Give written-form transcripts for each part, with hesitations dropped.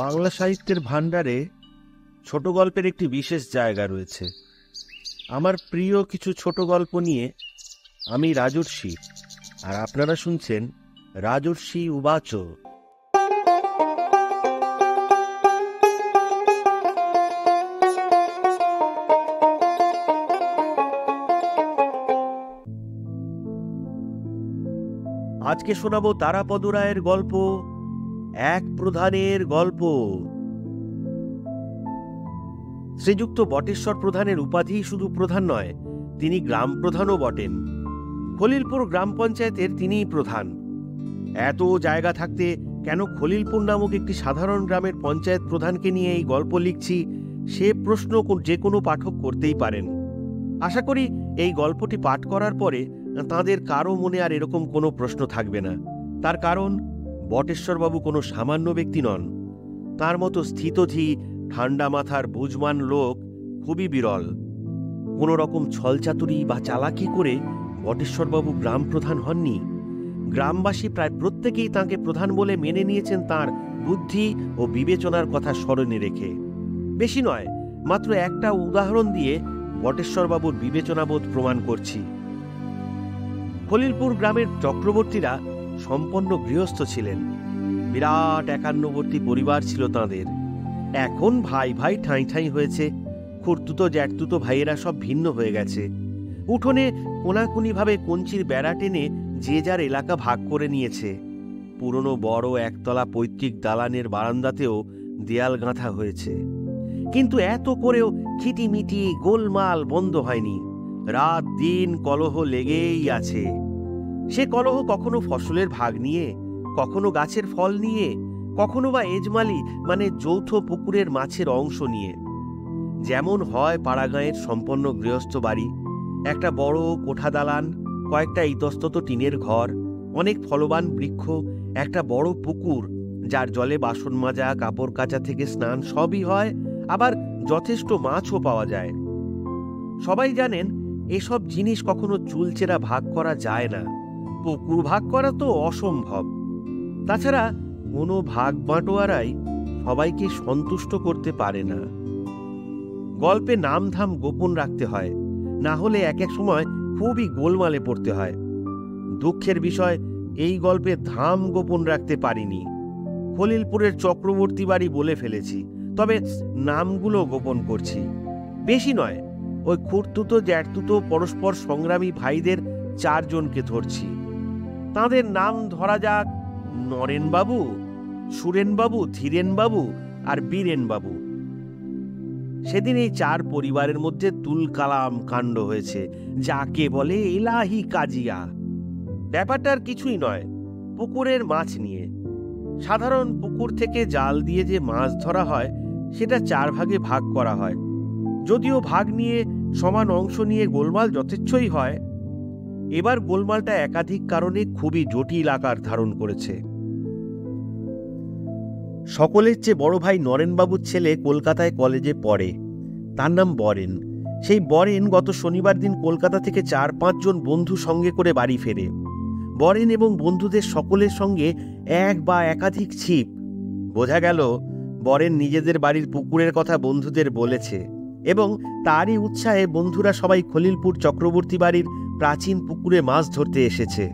বাংলা সাহিত্যের ভাণ্ডারে ছোট গল্পের একটি বিশেষ জায়গা রয়েছে। আমার প্রিয় কিছু ছোট গল্প নিয়ে আমি রাজর্ষি, আর আপনারা শুনছেন রাজর্ষি উবাচ। আজকে শোনাবো তারাপদ রায়ের গল্প, এক প্রধানের গল্প। শ্রীযুক্ত বটেশ্বর প্রধানের উপাধি শুধু প্রধান নয়, তিনি গ্রাম প্রধানও বটেন। খলিলপুর গ্রাম পঞ্চায়েতের তিনিই প্রধান। এত জায়গা থাকতে কেন খলিলপুর নামক একটি সাধারণ গ্রামের পঞ্চায়েত প্রধানকে নিয়ে এই গল্প লিখছি, সে প্রশ্ন যে কোনো পাঠক করতেই পারেন। আশা করি এই গল্পটি পাঠ করার পরে তাঁদের কারো মনে আর এরকম কোনো প্রশ্ন থাকবে না। তার কারণ, বটেশ্বরবাবু কোনো সামান্য ব্যক্তি নন। তার মতো স্থিতধী, ঠান্ডা মাথার বুঝমান লোক খুবই বিরল। কোনো রকম ছলচাতুরি বা চালাকি করে বটেশ্বরবাবু গ্রাম প্রধান হননি। গ্রামবাসী প্রায় প্রত্যেকেই তাঁকে প্রধান বলে মেনে নিয়েছেন তাঁর বুদ্ধি ও বিবেচনার কথা স্মরণে রেখে। বেশি নয়, মাত্র একটা উদাহরণ দিয়ে বটেশ্বরবাবুর বিবেচনাবোধ প্রমাণ করছি। খলিলপুর গ্রামের চক্রবর্তীরা সম্পন্ন গৃহস্থ ছিলেন। বিরাট একান্নবর্তী পরিবার ছিল তাঁদের। এখন ভাই ভাই ঠাঁই ঠাঁই হয়েছে। খুড়তুতো জ্যাঠতুতো ভাইয়েরা সব ভিন্ন হয়ে গেছে। উঠোনে কোনাকুনিভাবে কঞ্চির বেড়া টেনে যে যার এলাকা ভাগ করে নিয়েছে। পুরনো বড় একতলা পৈতৃক দালানের বারান্দাতেও দেয়াল গাঁথা হয়েছে। কিন্তু এত করেও খিটিমিটি গোলমাল বন্ধ হয়নি। রাত দিন কলহ লেগেই আছে। সে কলহ কখনো ফসলের ভাগ নিয়ে, কখনো গাছের ফল নিয়ে, কখনো বা এজমালি মানে যৌথ পুকুরের মাছের অংশ নিয়ে। যেমন হয় পাড়াগাঁয়ের সম্পন্ন গৃহস্থ বাড়ি, একটা বড় কোঠা দালান, কয়েকটা ইতস্তত টিনের ঘর, অনেক ফলবান বৃক্ষ, একটা বড় পুকুর যার জলে বাসন মাজা, কাপড় কাচা থেকে স্নান সবই হয়, আবার যথেষ্ট মাছও পাওয়া যায়। সবাই জানেন এসব জিনিস কখনো চুলচেরা ভাগ করা যায় না। পুকুর ভাগ করা তো অসম্ভব। তাছাড়া কোনো ভাগ বাঁটোয়ারাই সবাইকে সন্তুষ্ট করতে পারে না। গল্পে নামধাম গোপন রাখতে হয়, না হলে এক এক সময় খুবই গোলমালে পড়তে হয়। দুঃখের বিষয়, এই গল্পে ধাম গোপন রাখতে পারিনি। খলিলপুরের চক্রবর্তী বাড়ি বলে ফেলেছি, তবে নামগুলো গোপন করছি। বেশি নয়, ওই খুড়তুতো জ্যাঠতুতো পরস্পর সংগ্রামী ভাইদের 4 জনকে ধরছি। তাঁদের নাম ধরা যাক নরেনবাবু, সুরেনবাবু, ধীরেনবাবু আর বীরেনবাবু। সেদিন এই 4 পরিবারের মধ্যে তুলকালাম কাণ্ড হয়েছে, যাকে বলে এলাহি কাজিয়া। ব্যাপারটার কিছুই নয়, পুকুরের মাছ নিয়ে। সাধারণ পুকুর থেকে জাল দিয়ে যে মাছ ধরা হয় সেটা 4 ভাগে ভাগ করা হয়। যদিও ভাগ নিয়ে সমান অংশ নিয়ে গোলমাল যথেচ্ছই হয়। এবার গোলমালটা একাধিক কারণে খুবই জটিল আকার ধারণ করেছে। সকলের চেয়ে বড় ভাই নরেনবাবুর ছেলে কলকাতায় কলেজে পড়ে। তার নাম বরেন। সেই বরেন গত শনিবার দিন কলকাতা থেকে 4-5 জন বন্ধু সঙ্গে করে বাড়ি ফেরে। বরেন এবং বন্ধুদের সকলের সঙ্গে এক বা একাধিক ছিপ। বোঝা গেল বরেন নিজেদের বাড়ির পুকুরের কথা বন্ধুদের বলেছে, এবং তারই উৎসাহে বন্ধুরা সবাই খলিলপুর চক্রবর্তী বাড়ির প্রাচীন পুকুরে মাছ ধরতে এসেছে।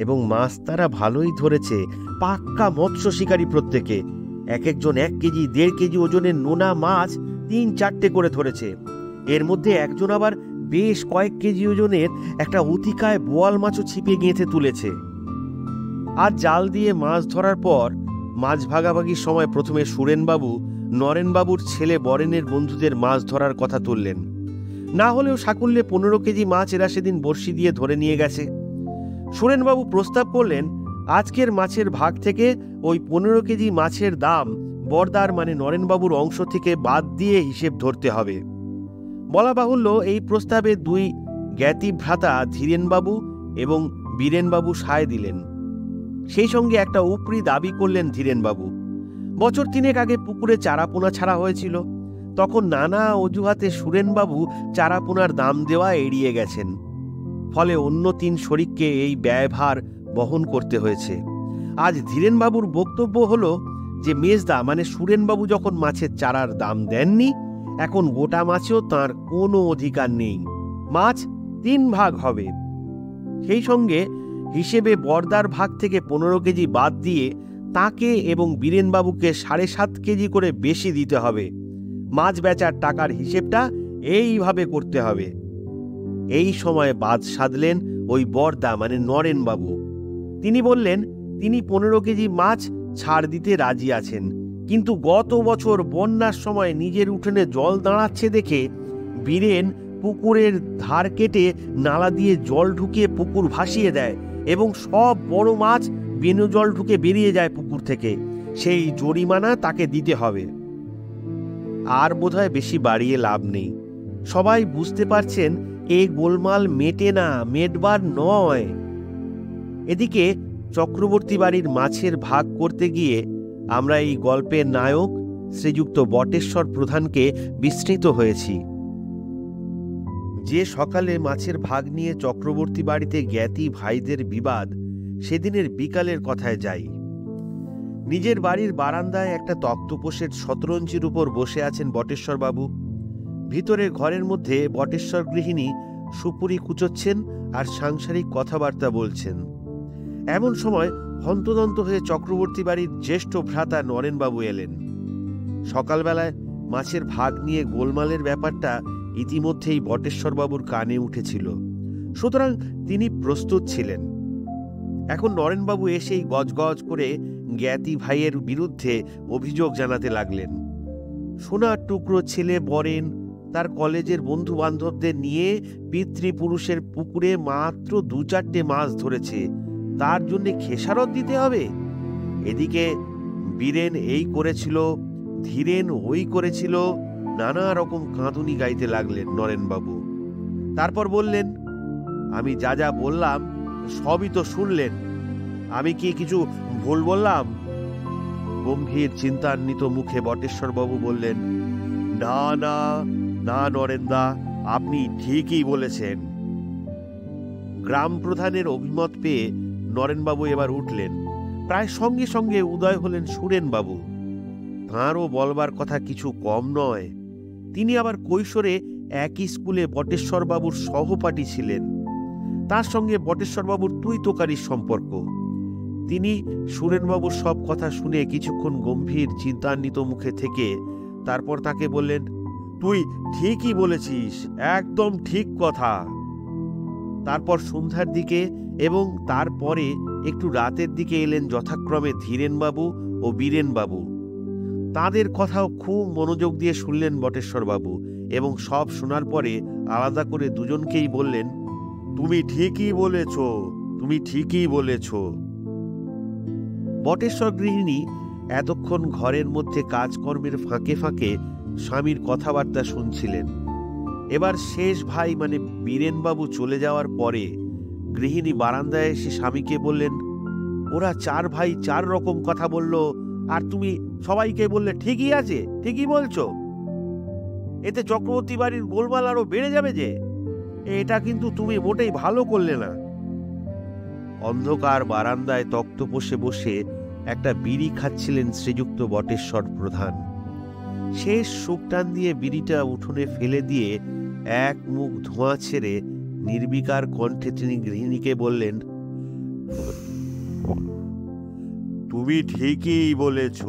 এবং মাছ তারা ভালোই ধরেছে। পাক্কা মৎস্য শিকারী প্রত্যেকে। এক একজন 1 কেজি 1.5 কেজি ওজনের নোনা মাছ 3-4টে করে ধরেছে। এর মধ্যে একজন আবার বেশ কয়েক কেজি ওজনের একটা অতিকায় বোয়াল মাছও ছিপে গেঁথে তুলেছে। আর জাল দিয়ে মাছ ধরার পর মাছ ভাগাভাগির সময় প্রথমে সুরেনবাবু নরেনবাবুর ছেলে বরেনের বন্ধুদের মাছ ধরার কথা তুললেন। না হলেও সাকুল্যে 15 কেজি মাছ এরা সেদিন বড়শি দিয়ে ধরে নিয়ে গেছে। সুরেনবাবু প্রস্তাব করলেন, আজকের মাছের ভাগ থেকে ওই 15 কেজি মাছের দাম বরদার মানে নরেনবাবুর অংশ থেকে বাদ দিয়ে হিসেব ধরতে হবে। বলা বাহুল্য, এই প্রস্তাবে 2 জ্ঞাতি ভ্রাতা ধীরেনবাবু এবং বীরেনবাবু সায় দিলেন। সেই সঙ্গে একটা উপরি দাবি করলেন ধীরেনবাবু। বছর 3 আগে পুকুরে চারাপোনা ছাড়া হয়েছিল। তখন নানা অজুহাতে সুরেনবাবু চারাপোনার দাম দেওয়া এড়িয়ে গেছেন। ফলে অন্য 3 শরিককে এই ব্যয়ভার বহন করতে হয়েছে। আজ ধীরেনবাবুর বক্তব্য হলো, যে মেজদা মানে সুরেনবাবু যখন মাছের চারার দাম দেননি, এখন গোটা মাছেও তার কোনো অধিকার নেই। মাছ 3 ভাগ হবে। সেই সঙ্গে হিসেবে বর্দার ভাগ থেকে 15 কেজি বাদ দিয়ে তাকে এবং বীরেনবাবুকে 7.5 কেজি করে বেশি দিতে হবে। মাছ বেচার টাকার হিসেবটা এইভাবে করতে হবে। এই সময় বাদ সাধলেন ওই বর্দা মানে নরেনবাবু। তিনি বললেন তিনি 15 কেজি মাছ ছাড় দিতে রাজি আছেন, কিন্তু গত বছর বন্যার সময় নিজের উঠোনে জল দাঁড়াচ্ছে দেখে বীরেন পুকুরের ধার কেটে নালা দিয়ে জল ঢুকিয়ে পুকুর ভাসিয়ে দেয় এবং সব বড় মাছ বেনু জল ঢুকে বেরিয়ে যায় পুকুর থেকে। সেই জরিমানা তাকে দিতে হবে। আর বোধহয় বেশি বাড়িয়ে লাভ নেই। সবাই বুঝতে পারছেন এই গোলমাল মেটে না, মেটবার নয়। এদিকে চক্রবর্তী বাড়ির মাছের ভাগ করতে গিয়ে আমরা এই গল্পের নায়ক শ্রীযুক্ত বটেশ্বর প্রধানকে বিস্মৃত হয়েছি। যে সকালে মাছের ভাগ নিয়ে চক্রবর্তী বাড়িতে জ্ঞাতি ভাইদের বিবাদ, সেদিনের বিকালের কথায় যাই। নিজের বাড়ির বারান্দায় একটা তক্তপোষের শতরঞ্জির উপর বসে আছেন বটেশ্বরবাবু। ভিতরে ঘরের মধ্যে বটেশ্বর গৃহিণী সুপুরি কুচোচ্ছেন আর সাংসারিক কথাবার্তা বলছেন। এমন সময় হন্তদন্ত হয়ে চক্রবর্তী বাড়ির জ্যেষ্ঠ ভ্রাতা নরেনবাবু এলেন। সকালবেলায় মাছের ভাগ নিয়ে গোলমালের ব্যাপারটা ইতিমধ্যেই বটেশ্বরবাবুর কানে উঠেছিল, সুতরাং তিনি প্রস্তুত ছিলেন। এখন নরেনবাবু এসেই গজগজ করে জ্ঞাতি ভাইয়ের বিরুদ্ধে অভিযোগ জানাতে লাগলেন। সোনার টুকরো ছেলে বরেন তার কলেজের বন্ধু বান্ধবদের নিয়ে পিতৃপুরুষের পুকুরে মাত্র 2-4টে মাছ ধরেছে, তার জন্য খেসারত দিতে হবে। এদিকে বীরেন এই করেছিল, ধীরেন ওই করেছিল, নানা রকম কাঁদুনি গাইতে লাগলেন নরেনবাবু। তারপর বললেন, আমি যা যা বললাম সবই তো শুনলেন, আমি কি কিছু ভুল বললাম? গম্ভীর চিন্তান্বিত মুখে বটেশ্বরবাবু বললেন, না না না নরেন্দা, আপনি ঠিকই বলেছেন। গ্রাম প্রধানের অভিমত পেয়ে নরেনবাবু এবার উঠলেন। প্রায় সঙ্গে সঙ্গে উদয় হলেন সুরেনবাবু। তাঁরও বলবার কথা কিছু কম নয়। তিনি আবার কৈশোরে একই স্কুলে বটেশ্বরবাবুর সহপাঠী ছিলেন। তার সঙ্গে বটেশ্বরবাবুর তুই তোকারির সম্পর্ক। তিনি সুরেনবাবুর সব কথা শুনে কিছুক্ষণ গম্ভীর চিন্তান্বিত মুখে থেকে তারপর তাকে বললেন, তুই ঠিকই বলেছিস, একদম ঠিক কথা। তারপর সন্ধ্যার দিকে এবং তারপরে একটু রাতের দিকে এলেন যথাক্রমে ধীরেনবাবু ও বীরেনবাবু। তাদের কথাও খুব মনোযোগ দিয়ে শুনলেন বটেশ্বরবাবু এবং সব শোনার পরে আলাদা করে দুজনকেই বললেন, তুমি ঠিকই বলেছ, তুমি ঠিকই বলেছ। বটেশ্বর গৃহিণী এতক্ষণ ঘরের মধ্যে কাজকর্মের ফাঁকে ফাঁকে স্বামীর কথাবার্তা শুনছিলেন। এবার শেষ ভাই মানে বীরেনবাবু চলে যাওয়ার পরে গৃহিণী বারান্দায় এসে স্বামীকে বললেন, ওরা 4 ভাই 4 রকম কথা বলল, আর তুমি সবাইকে বললে ঠিকই আছে, ঠিকই বলছো। এতে চক্রবর্তী বাড়ির গোলমাল আরো বেড়ে যাবে যে, এটা কিন্তু তুমি মোটেই ভালো করলে না। অন্ধকার বারান্দায় তক্তপোষে বসে একটা বিড়ি খাচ্ছিলেন শ্রীযুক্ত বটেশ্বর প্রধান। শেষ সুকটান দিয়ে বিড়িটা উঠোনে ফেলে দিয়ে এক মুখ ধোঁয়া ছেড়ে নির্বিকার কণ্ঠে তিনি গৃহিণীকে বললেন, তুমি ঠিকই বলেছ।